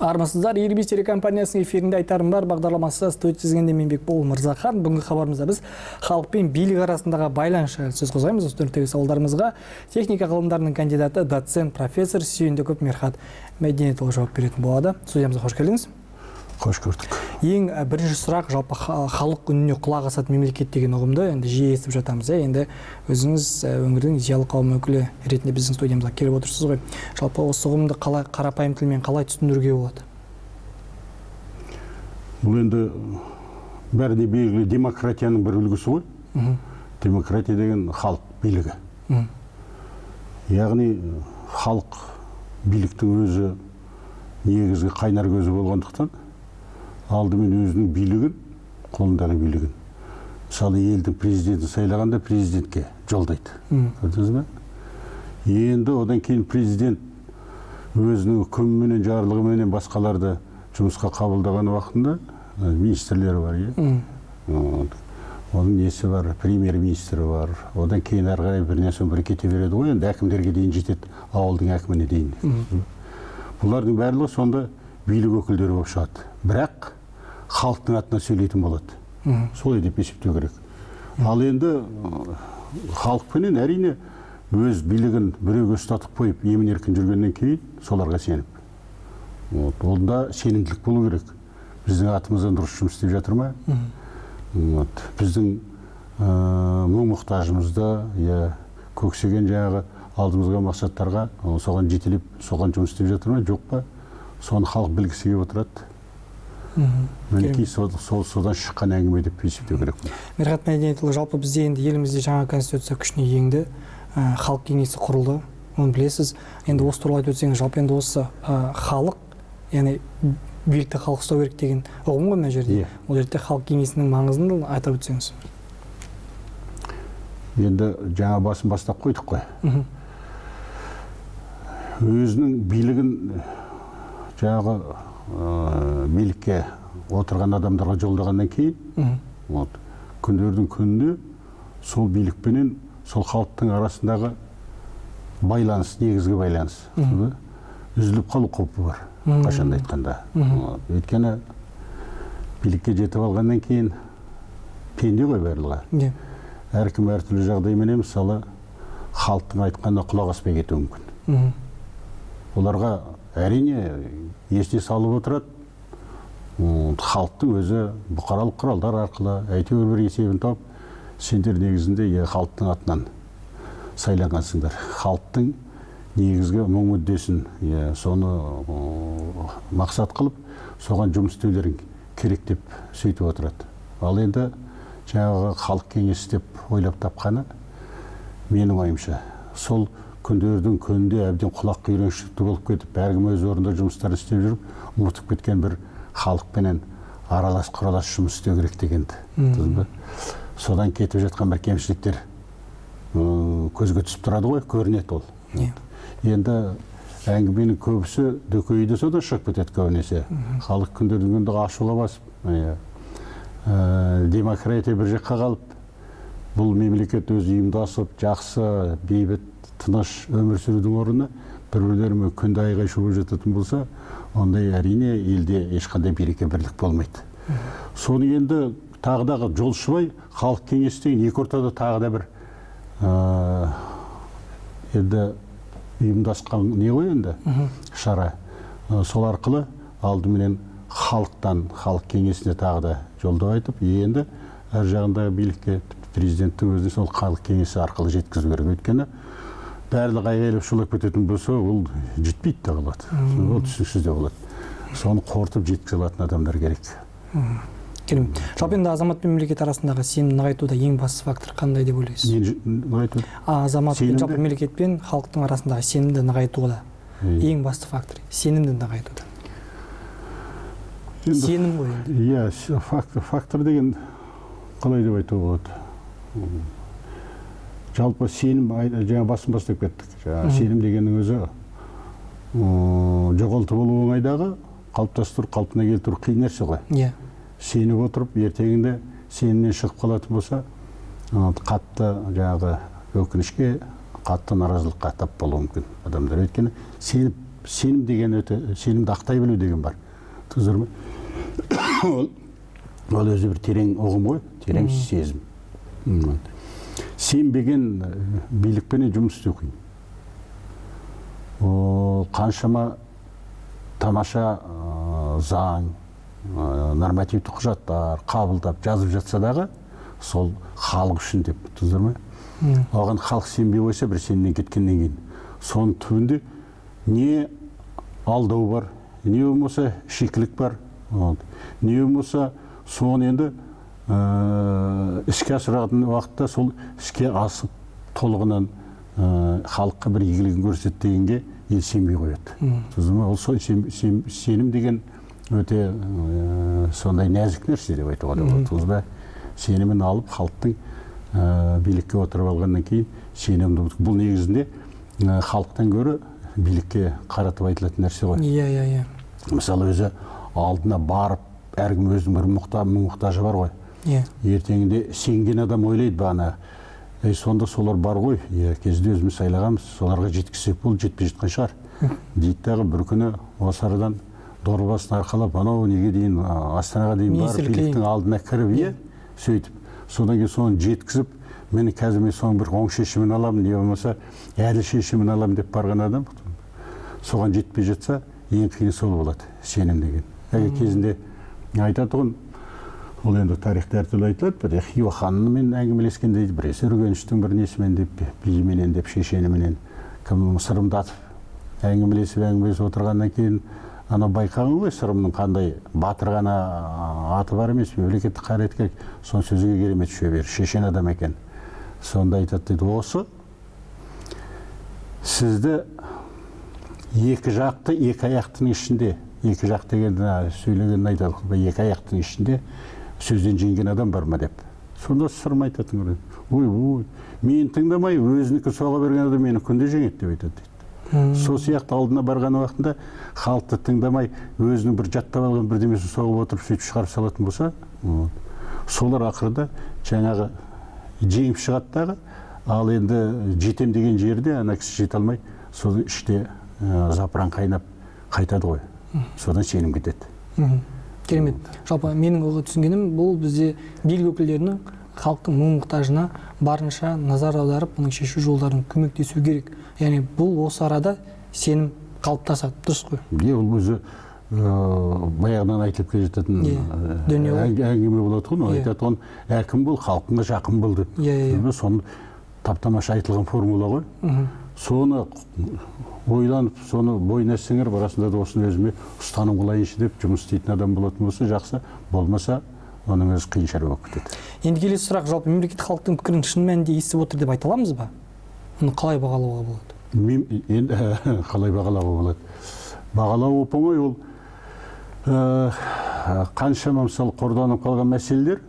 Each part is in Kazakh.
Армысыздар, Елбес телекомпаниясының эфирінде айтарым бар бағдарламасы студия тізгенде мен Бекбол Мырзахан. Бүгінгі хабарымызда біз халық пен билік арасындағы байланыс жайлы сөз қозғаймыз. Осы төрттегі сауалдарымызға техника ғылымдарының кандидаты, доцент, профессор Сүйіндіков Мерхат Мәдениетұлы жауап беретін болады. Студиямызға қош келдіңіз. Қош көрдік. Ең бірінші сұрақ, жалпы халық үніне құлақ асатын мемлекет деген ұғымды енді жиі естіп жатамыз. Енді өзіңіз өңірдің зиялы қауым өкілі ретінде біздің студиямызға келіп отырсыз ғой. Жалпы осы ұғымды қалай қарапайым тілмен қалай түсіндіруге болады? Бұл енді бәріне белгілі демократияның бір үлгісі ғой. Демократия деген халық билігі. Яғни халық биліктің өзі негізгі қайнар көзі болғандықтан алдымен өзінің билігін, қолындағы билігін. Мысалы, елдің президентін сайлағанда президентке жолдайды. Көрдіңіз бе? Енді одан кейін президент өзінің үкіміменен, жарлығыменен басқаларды жұмысқа қабылдаған уақытында министрлері бар, оның несі бар, премьер-министрі бар. Одан кейін әрі қарай бірінен соң бірі кете береді ғой, енді әкімдерге дейін жетеді, ауылдың әкіміне дейін. Бұлардың барлығы сонда билік өкілдері болып шығады. Бірақ халықтың атынан сөйлейтін болады. Солай деп есептеу керек. Ал енді халықпенен әрине өз билігін біреуге ұстатып қойып, емін-еркін жүргеннен кейін соларға сеніп. Онда сенімділік болу керек. Біздің атымыздан дұрыс жұмыс істеп жатыр ма? Біздің мұң-мұқтажымызда, көксеген жаңағы алдымызға мақсаттарға соған жетелеп, соған жұмыс істеп жатыр ма? Жоқ па? Соны халық білгісі келіп отырады. Мінекей содан шыққан әңгіме деп есептеу керек. Мерхат Мәдениетұлы, жалпы бізде енді елімізде жаңа конституция күшіне енді халық кеңесі құрылды. Оны білесіз. Енді осы туралы айтып өтсеңіз, жалпы енді осы халық, яғни билікті халық ұстау керек деген ұғым ғой мына жерде. Ол жерде халық кеңесінің маңызын айтып өтсеңіз. Енді жаңа басын бастап қойдық қой. Өзінің билігін жаңағы билікке отырған адамдарға жолдағаннан кейін, күндердің күнінде сол билікпенен сол халықтың арасындағы байланыс, негізгі байланыс үзіліп қалу қаупі бар, қашанда айтқанда. Өйткені билікке жетіп алғаннан кейін пенде ғой барлығы. Әркім әртүрлі жағдаймен, мысалы, халықтың айтқанына құлақ аспай кетуі мүмкін. Оларға әрине есте салып отырады, халықтың өзі бұқаралық құралдар арқылы әйтеуір бір есебін тауып, сендер негізінде халықтың атынан сайланғансыңдар. Халықтың негізгі мұң мүддесін, соны мақсат қылып, соған жұмыс істеулерің керек деп сөйтіп отырады. Ал енді жаңағы халық кеңесі деп ойлап тапқаны, менің ойымша, сол күндердің күнде әбден құлақ үйреншікті болып кетіп, әркім өз орнында жұмыстар істеп жүріп, ұмытып кеткен бір халықпенен аралас құралас жұмыс істеу керек дегенді. Содан кетіп жатқан бір кемшіліктер көзге түсіп тұрады ғой, көрінеді ол. Енді әңгіменің көбісі дөкейді содан шығып кетеді көбінесе. Халық күндердің күнді ашуға басып, демократия бір жаққа қалып, бұл мемлекет өзі ұйымдасып, жақсы, бейбіт, тыныш өмір сүрудің орнына бір-бірлерімен күнде айғай-шу болып жататын болса, ондай әрине елде ешқандай береке бірлік болмайды. Соны енді тағыдағы жолшыбай халық кеңесі деген екі ортада тағы да бір енді ұйымдасқан не ғой енді шара. Сол арқылы алдыменен халықтан халық кеңесіне тағы да жолдау айтып, енді әр жағындағы билікке президенттің өзіне сол халық кеңесі арқылы жеткізу керек. Өйткені барлық айғайлап шулап кететін болса, ол жетпейді де қалады. Ол түсініксіз де болады. Соны қорытып жеткізе алатын адамдар керек. Жалпы енді азамат пен мемлекет арасындағы сенімді нығайтуда ең басты фактор қандай деп ойлайсыз? Азамат пен жалпы мемлекет пен халықтың арасындағы сенімді нығайтуда ең басты фактор сенімді нығайтуда. Сенім ғой енді. Иә, фактор деген қалай деп айтуға болады? Жалпы сенім, жаңа басын бастап кеттік. Сенім дегеннің өзі жоғалтып болу оңайдағы, қалыптастыру, қалпына келтіру қиын нәрсе ғой. Сеніп отырып, ертеңінде сенімнен шығып қалатын болса, қатты жаңағы өкінішке, қатты наразылыққа тап болуы мүмкін адамдар. Өйткені сеніп сенім деген өте сенімді ақтай білу деген бар. Тұзыр ма? Ол өзі бір терең ұғым ғой, терең сезім. Сенбеген билікпен жұмыс істеу қиын. Қаншама тамаша заң, нормативті құжаттар қабылдап жазып жатса дағы, сол халық үшін деп тұзыр ма? Оған халық сенбей қойса, бір сенен кеткеннен кейін. Соның түбінде не алдау бар, не болмаса шикілік бар, не болмаса соны енді ішке асыратын уақытта сол ішке асып толығынан халыққа бір игілігін көрсетті дегенге ел сенбей қояды. Ол сенім деген өте сондай нәзік нәрсе деп айтуға да болады. Сенімін алып халықтың билікке отырып алғаннан кейін сенімді бұл негізінде халықтан гөрі билікке қаратып айтылатын нәрсе ғой. Иә. Мысалы өзі алдына барып әркім өзінің бір мұқтажы бар ғой. Ертеңінде сенген адам ойлайды бағана, сонда солар бар ғой, кезінде өзіміз сайлағанбыз, соларға жеткізсек бұл жетпей жатқан шығар дейді дағы. Бір күні осы арадан дорбасын арқалап анау неге дейін Астанаға дейін барып биліктің алдына кіріп сөйтіп содан кейін соны жеткізіп, мені қазір мен соның бір оң шешімін аламын, не болмаса әділ шешімін аламын деп барған адам соған жетпей жатса ең қиын сол болады, сенім деген. Кезінде айтатұғын, ол енді тарихта әртүрлі айтылады, бір Хиуа ханымен әңгімелескенде бір Үргеніштің бір несімен деп, биіменен деп, шешеніменен кім сырымдатып әңгімелесіп отырғаннан кейін ана байқаған ғой, сырымның қандай батыр ғана аты бар емес, мемлекеттік қайраткер, соны сөзге керемет шөбер, шешен адам екен. Сонда айтады дейді, осы сізді екі жақты, екі аяқтың ішінде, екі жақ дегенді сөйлегенін айтады, екі аяқтың ішінде сөзден жеңген адам бар ма деп. Сонда сырым айтатын, ой, мен тыңдамай, өзінікі соға берген адам мені күнде жеңеді деп айтады дейді. Сол сияқты алдына барған уақытында халықты тыңдамай, өзінің бір жаттап алған бірдемесін соғып отырып сөйтіп шығарып салатын болса, солар ақырда жаңағы жеңіп шығаттағы, ал енді жетем деген жерде ана кісі жете алмай, сол іште запыран қайнап қайтады ғой. Содан сенім кетеді. Керемет. Жалпы менің түсінгенім, бұл бізде билік өкілдерінің халықтың мұң-мұқтажына барынша назар аударып, оның шешу жолдарын көмектесу керек. Яғни бұл осы арада сенім қалыптасады, дұрыс қой? Ол өзі баяғыдан айтылып келе жататын әңгіме болады ғой, айтатын әкім бол, халқыңа жақын бол деп. Соны таптамаша айтылған формула ғой. Соны ойланып, соны бойына сіңіріп, арасында да осыны өзіме ұстаным қылайыншы деп жұмыс істейтін адам болатын болса жақсы, болмаса оның өзі қиын шаруа болып кетеді. Енді келесі сұрақ, жалпы мемлекет халықтың пікірін шын мәнінде естіп отыр деп айта аламыз ба? Оны қалай бағалауға болады? Енді қалай бағалауға болады? Бағалау оп-оңай, ол қаншама мысалы қорданып қалған мәселелер,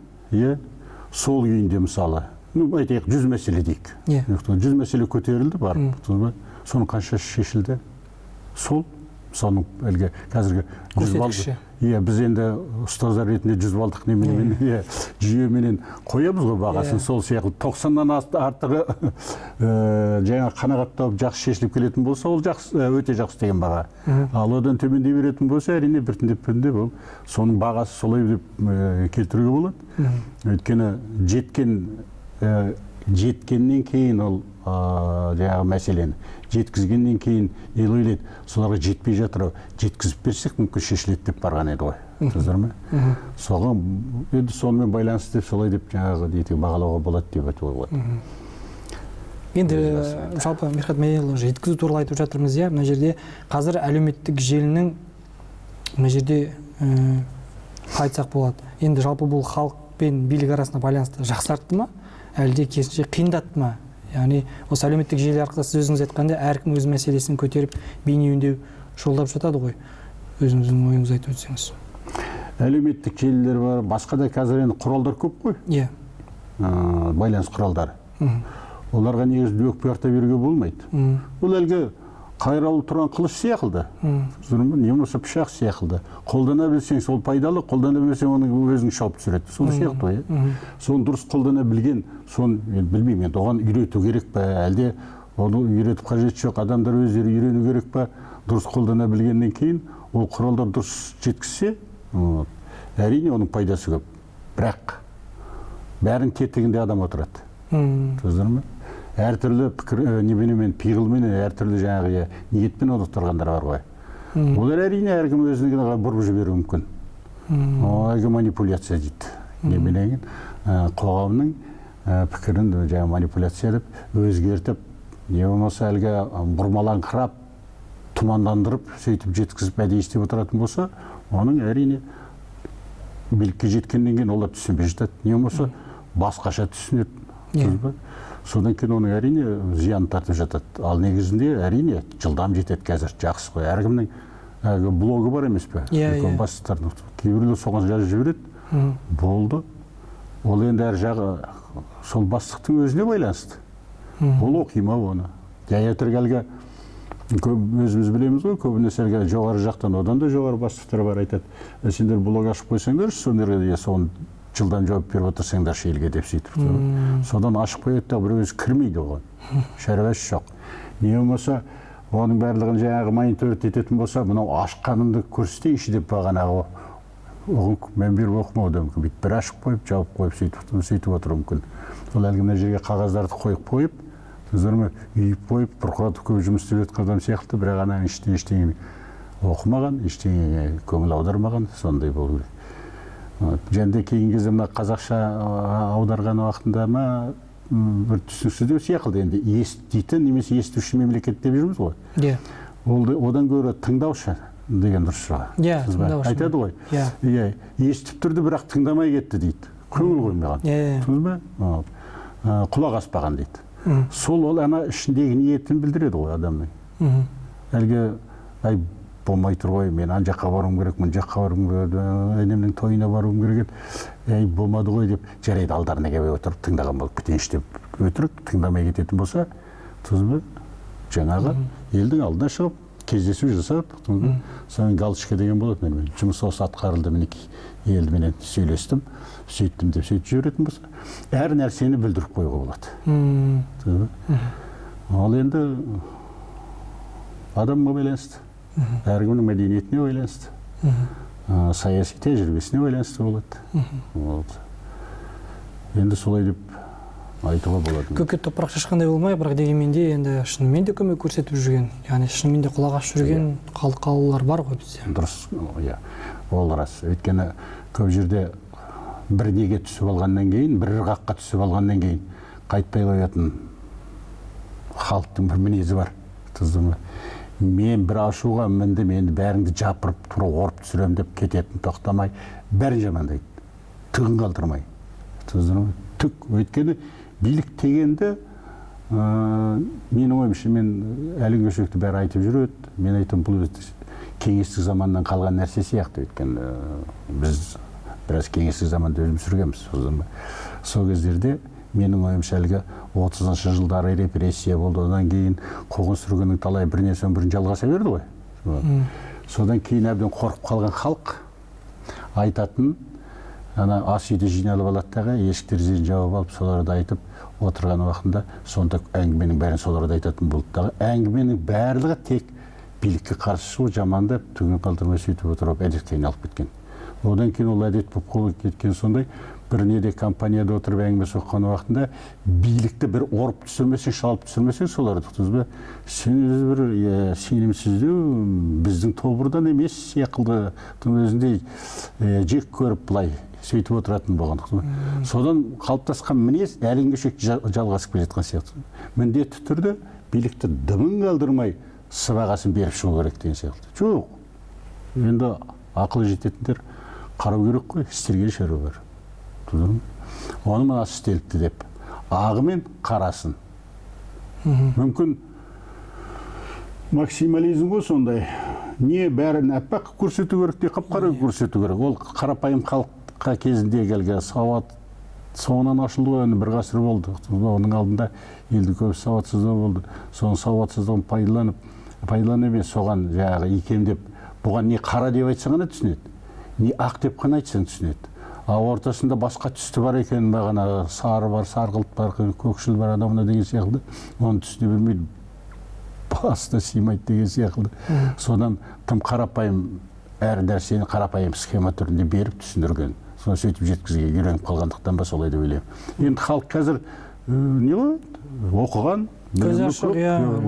сол күйінде мысалы, айтайық 100 мәселе дейік. 100 мәселе көтерілді бар, соның қанша шешілді? Сол, соның әлгі қазіргі 100 балды. Біз енді ұстаздар ретінде 100 балдық неменен жүйеменен қоямыз ғой бағасын, сол сияқты 90-нан артығы жаңа қанағаттап жақсы шешіліп келетін болса, ол өте жақсы деген баға. Ал одан төмендей беретін болса, әрине біртіндеп ол соның бағасы солай деп келтіруге болады. Өйткені жеткеннен кейін ол жаңағы мәселені жеткізгеннен кейін ел ойлайды, соларға жетпей жатыр, жеткізіп берсек мүмкін шешіледі деп барған еді ғой. Тұздыр ма? Соған енді сонымен байланысты деп солай деп жаңағы бағалауға болады деп айтуға болады. Енді жалпы Мирхат Мейелұлы жеткізу туралы айтып жатырмыз, мына жерде қазір әлеуметтік желінің мына жерде айтсақ болады. Енді жалпы бұл халық пен билік арасында байланысты жақсартты ма, әлде керісінше қиындатты ма? Яғни осы әлеуметтік желі арқылы сіз өзіңіз айтқанда әркім өз мәселесін көтеріп бейне үндеу жолдап жатады ғой. Өзіңіздің ойыңызды айтып өтсеңіз. Әлеуметтік желілер бар, басқа да қазір енді құралдар көп қой. Байланыс құралдары. Оларға негізі өкпе арта беруге болмайды. Ол әлгі қайралып тұрған қылыш сияқылды. Не болмаса пышақ сияқылды. Қолдана білсең сол пайдалы, қолдана білсең оның өзің шауып түсіреді. Сол сияқты ғой. Соны дұрыс қолдана білген, соны білмеймін, оған үйрету керек пе, әлде оны үйретіп қажет жоқ, адамдар өздері үйрену керек пе, дұрыс қолдана білгеннен кейін ол құралдар дұрыс жеткізсе, әрине оның пайдасы көп. Бірақ бәрін тетігінде адам отырады. Түсіндіңіз ме? Әртүрлі пікір, неменемен, пиғылменен, әртүрлі жаңағы ниетпен оны тұрғандар бар ғой. Олар әрине әркім өзіне бұрып жіберуі мүмкін. Әлгі манипуляция дейді. Неменеген қоғамның пікірін манипуляция деп, өзгертіп, не болмаса әлгі бұрмалаңқырап, тұмандандырып, сөйтіп жеткізіп әдейі істеп отыратын болса, оның әрине билікке жеткеннен кейін олар түсінбей жатады. Не болмаса басқаша түсінеді. Содан кейін оның әрине зиян тартып жатады. Ал негізінде әрине жылдам жетеді қазір. Жақсы қой. Әркімнің блогы бар емес пе? Бастықтардың. Кейбіреулер соған жазып жібереді. Болды. Ол енді әр жағы сол бастықтың өзіне байланысты. Ол оқи ма оны? Жай әлгі өзіміз білеміз ғой, көбінесе әлгі жоғары жақтан, одан да жоғары бастықтар бар, айтады. Сендер блог ашып қойсаңдар, сондарға соны жылдан жауап беріп отырсаңдар елге деп сөйтіп. Содан ашып қояды да бір өзі кірмейді оған. Шаруасы жоқ. Не болмаса, оның барлығын жаңағы мониторинг ететін болса, мынау ашқанымды көрсетейінші деп бағанағы мен беріп оқымауы мүмкін. Бір ашып қойып, жауап қойып, сөйтіп отыру мүмкін. Сол әлгі мына жерге қағаздарды қойып, үйіп қойып, бұрқыратып көп жұмыс істеп жатқан адам сияқты, бірақ ананың ештеңе оқымаған, ештеңеге көңіл аудармаған, сондай болу керек. Және кейінгі кезде мына қазақша аударған уақытында ма бір түсініксіздеу сияқты, енді еститін немесе естуші мемлекет деп жүрміз ғой. Одан гөрі тыңдаушы деген дұрыс шығар. Тыңдаушы. Айтады ғой. Естіп тұрды, бірақ тыңдамай кетті дейді. Көңіл қоймаған. Құлақ аспаған дейді. Сол ол ана ішіндегі ниетін білдіреді ғой адамның. Әлгі болмай тұр ғой, мен ан жаққа баруым керек, мын жаққа баруым керек, әнемнің тойына баруым керек еді, болмады ғой деп, жарайды алдарына келіп отырып тыңдаған болып кетейінші деп өтірік тыңдамай кететін болса, жаңағы елдің алдына шығып, кездесу жасап, соның галочка деген болады, жұмыс осы атқарылды, мінекей елменен сөйлестім, сөйттім деп сөйтіп жіберетін болса, әр нәрсені білдіріп қоюға болады. Ал енді адамға байланысты, әркімнің мәдениетіне байланысты, саяси тәжірибесіне байланысты болады. Енді солай деп айтуға болады. Көкке топырақ шашқандай болмай, бірақ дегенмен де енді шынымен де көмек көрсетіп жүрген, яғни шынымен де құлақ ашып жүрген қалалар бар ғой бізде. Дұрыс, ол рас. Өйткені көп жерде бір неге түсіп алғаннан кейін, бір ырғаққа түсіп алғаннан кейін қайтпай қоятын халықтың бір мінезі бар. Мен бір ашуға міндім, енді бәріңді жапырып тұрып орып түсірем деп кететін, тоқтамай, бәрін жамандайды. Түгін қалдырмай. Түк. Өйткені билік дегенді, менің ойымша, мен әлің көшекті бәрі айтып жүреді. Мен айтам, бұл кеңестік заманнан қалған нәрсе сияқты. Өйткені біз біраз кеңестік заманда өзіміз сүргенбіз. Сол кездерде менің ойымша әлгі 30-шы жылдары репрессия болды, одан кейін қуғын сүргіннің талай бірінен соң бірін жалғаса берді ғой. Содан кейін әбден қорқып қалған халық айтатын, ас үйде жиналып алаттағы, есік терезеден жауап алып, соларды айтып отырған уақытында, сонда әңгіменің бәрін соларды айтатын болдыдағы. Әңгіменің барлығы тек билікке қарсы шығу, жамандап, түгін қалдырмай сөйтіп отырып, әдетке айналып кеткен. Одан кейін ол әдет болып кеткен сондай, бір неде компанияда отырып әңгіме соққан уақытында билікті бір орып түсірмесең, шалып түсірмесең, соларды сен өзі бір сенімсіздеу, біздің тобырдан емес сияқылды өзіндей жек көріп былай сөйтіп отыратын болған. Содан қалыптасқан мінез әліңге шек жалғасып келе жатқан сияқты. Міндетті түрде билікті дымын қалдырмай сыбағасын беріп шығу керек деген сияқты. Жоқ. Енді ақылы жететіндер қарау керек қой, істерге шаруа бар. Оны мына істеліпті деп, ағы мен қарасын. Мүмкін максимализм ғой сондай. Не бәрін әппақ көрсету керек, не қап-қара көрсету керек. Ол қарапайым халыққа кезінде келген сауат соңынан ашылды ғой, бір ғасыр болды. Оның алдында елдің көбісі сауатсыздығы болды. Соның сауатсыздығын пайдаланып емес, соған жаңағы икемдеп, бұған не қара деп айтсаң ғана түсінеді, не ақ деп қана айтсаң түсінеді. Ортасында басқа түсті бар екен, бағана сары бар, сарғылт бар, көкшіл бар, адамына деген сияқты, оны түсіне бермейді. басына сыймайды деген сияқты. Содан тым қарапайым әр нәрсені қарапайым схема түрінде беріп түсіндірген. Соны сөйтіп жеткізуге үйреніп қалғандықтан ба солай деп ойлаймын. Енді халық қазір не ғой оқыған, көз ашық,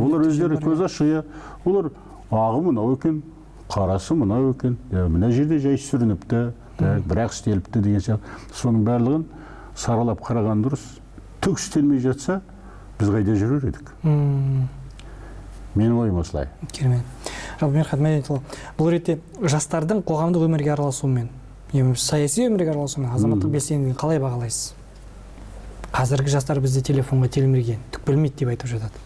олар өздері көз ашық, олар ағы мынау екен, қарасы мынау екен, мына жерде жай сүрініпті, бірақ істеліпті деген сияқты. Соның барлығын саралап қараған дұрыс. Түк істелмей жатса, біз қайда жүрер едік? Менің ойым осылай. Керемет. Мерхат Мәдениетұлы, бұл ретте жастардың қоғамдық өмірге араласуымен, саяси өмірге араласуымен азаматтық белсенділігін қалай бағалайсыз? Қазіргі жастар бізде телефонға телмірген, түк білмейді деп айтып жатады.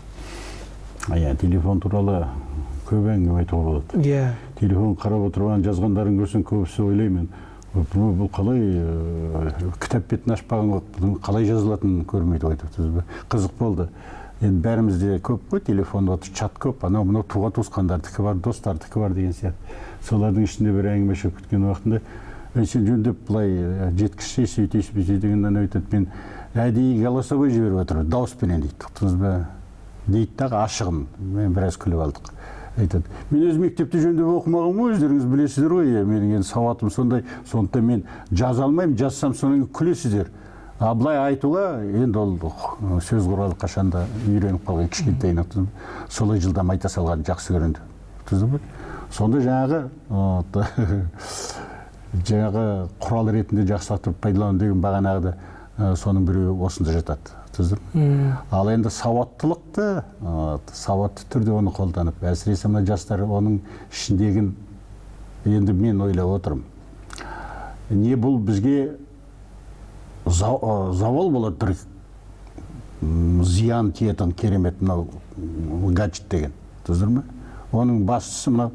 Телефон туралы көп әңгіме айтуға болады. Телефон қарап отырған жазғандарын көрсең көбісі ойлаймын, бұл қалай кітап бетін ашпаған, қалай жазылатынын көрмейді айтып. Қызық болды. Енді бәрімізде көп қой, телефон чат көп, анау туға туысқандардікі бар, достардікі бар деген сияқты. Солардың ішінде бір әңгіме шығып кеткен уақытында, сен жөндеп былай жеткізсе, сөйтесіз дегеннен өйтеді, мен әдейі голосовой жіберіп отырмын, дауыспенен дейді. Ұқтыңыз ба? Дейді дағы ашығын, мен біраз күліп алдық. Айтады, мен өз мектепте жөндеп оқымағым ғой, өздеріңіз білесіздер ғой, менің енді сауатым сондай, сондықтан мен жаза алмаймын, жазсам соның күлесіздер. Былай айтуға, енді ол сөз құралы қашанда үйреніп қалған кішкентайын. Солай жылдам айта салған жақсы көрінді. Сонда жаңағы құрал ретінде жақсартып пайдалану деген бағанағыда соның біреуі осында жатады. Ал енді сауаттылықты, сауатты түрде оны қолданып, әсіресе мына жастар оның ішіндегін енді мен ойлап отырмын. Не бұл бізге завал болады, бір зиян тиетін керемет мынау гаджет деген. Оның бастысы мынау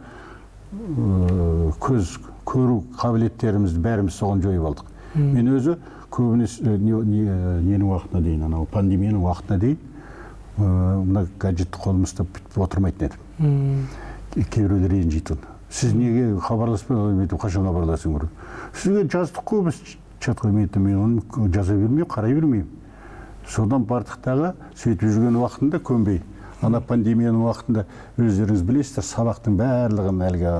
көз көру қабілеттерімізді бәріміз соған жойып алдық. Мен өзі көбінесе ненің уақытына дейін, анау пандемияның уақытына дейін мына гаджетті қолыма ұстап отырмайтын едім. Кейбіреулер ренжитін. Сіз неге хабарласпай, қашан хабарласың керек? Сізге жаздық қой біз чатқа, мен оны жаза бермеймін, қарай бермеймін. Содан бардықтағы сөйтіп жүрген уақытында көнбей. Ана пандемияның уақытында өздеріңіз білесіздер, сабақтың барлығын әлгі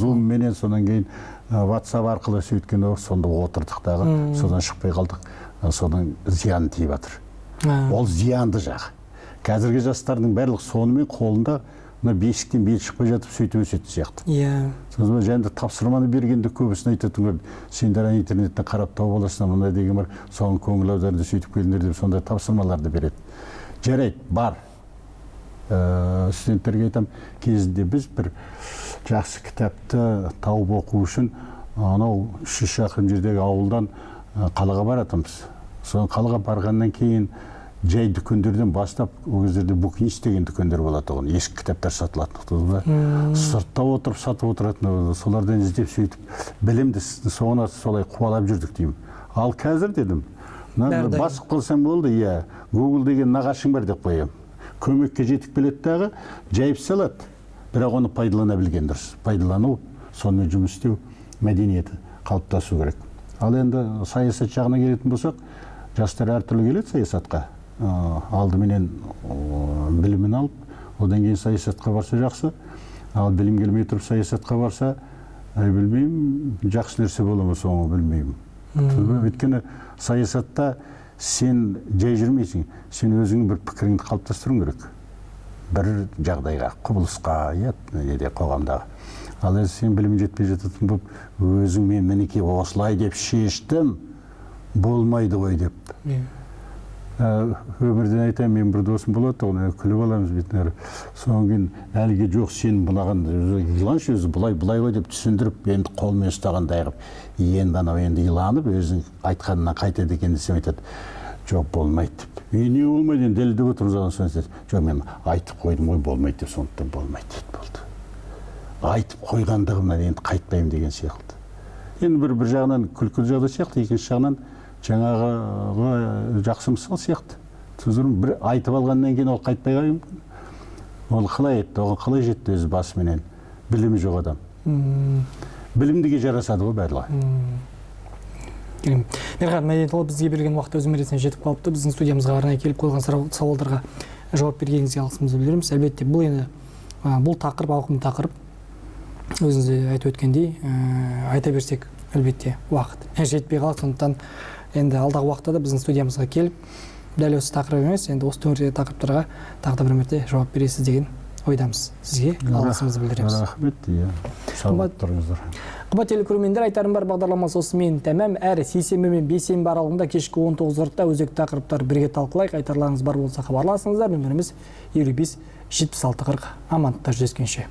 зумменен, содан кейін WhatsApp арқылы сөйткен сонда отырдықтағы, содан шықпай қалдық, содан зиян тиіп жатыр. Ол зиянды жағы. Қазіргі жастардың барлығы сонымен қолында бесіктен бел шықпай жатып сөйтіп өсетін сияқты. Жәнді тапсырманы бергенде көбісін айтатын, сендер интернеттен қарап тауып аласың, мұндай деген бар, соның көңіл аударында сөйтіп келіңдер деп сондай тапсырмаларды береді. Жарайды, бар. Студенттерге айтам, кезінде біз бір жақсы кітапты тауып оқу үшін анау 300 шақырым жердегі ауылдан қалаға баратымыз. Соның қалаға барғаннан кейін жай дүкендерден бастап, ол кездерде букинист деген дүкендер болады, ескі кітаптар сатылатын. Сыртта отырып сатып отыратын, солардан іздеп сөйтіп білімді соңына солай қуалап жүрдік деймін. Ал қазір дедім, басып қылсам болды, Google деген нағашың бар деп қоям. Көмекке жетіп келеді дағы, жайып салады. Бірақ оны пайдалана білген дұрыс. Пайдалану, сонымен жұмыс істеу мәдениеті қалыптасу керек. Ал енді саясат жағына келетін болсақ, жастар әртүрлі келеді саясатқа. Алдыменен білімін алып, одан кейін саясатқа барса жақсы. Ал білім келмей тұрып саясатқа барса, білмеймін, жақсы нәрсе бола ма соңы білмеймін. Өйткені саясатта сен жай жүрмейсің, сен өзіңнің бір пікіріңді қалыптастыруың керек. Бір жағдайға, құбылысқа, қоғамдағы. Ал сен білім жетпей жататын болып, өзің мен мінеке осылай деп шештім, болмайды ғой деп. Өмірден айтайын, мен бір досым болады, оны күліп аламыз бетінері. Соң кейін әлге жоқ, сен бұлаған иланшы өзі бұлай ғой деп түсіндіріп, енді қолмен ұстағандай қып, енді анау енді иланып, өзің айтқанынан қайтеді екен десем айтады. Жоқ, болмайды деп. Не болмайды, енді дәлелдеп отырмыз оған соң айтады. Жоқ, мен айтып қойдым ғой, болмайды деп, сондықтан болмайды дейді болды. Айтып қойғандығымнан енді қайтпаймын деген сияқты. Енді бір жағынан күлкілі жағдай сияқты, екінші жағынан жаңағы жақсы мысал сияқты. Бір айтып алғаннан кейін ол қайтпай қойып мүмкін. Ол қалай етті, оған қалай жетті өзі басыменен. Білімі жоқ адам. Білімдіге жарасады ғой барлығы. Мерхат Мәдениетұлы, бізге берген уақыт өз мәресіне жетіп қалыпты. Біздің студиямызға арнайы келіп қойған сауалдарға жауап бергеніңізге алғысымызды білдіреміз. Әлбетте бұл енді бұл тақырып ауқымды тақырып. Өзіңіз де айтып өткендей, айта берсек әлбетте уақыт жетпей қалады. Сондықтан енді алдағы уақытта да біздің студиямызға келіп, дәл осы тақырып емес, енді осы төңіректегі тақырыптарға тағы да бір мәрте жауап бересіз деген ойдамыз. Сізге алғысымызды білдіреміз. Рахмет, сау болып тұрыңыздар. Қымбатты телекөрермендер, айтарым бар бағдарламасы осымен тәмам. Әр сейсенбі мен бейсенбі аралығында кешкі 19:40-та өзекті тақырыптар бірге талқылайық. Айтарларыңыз бар болса хабарласыңыздар. Нөміріміз 55 76 40. Амандықта жүздескенше.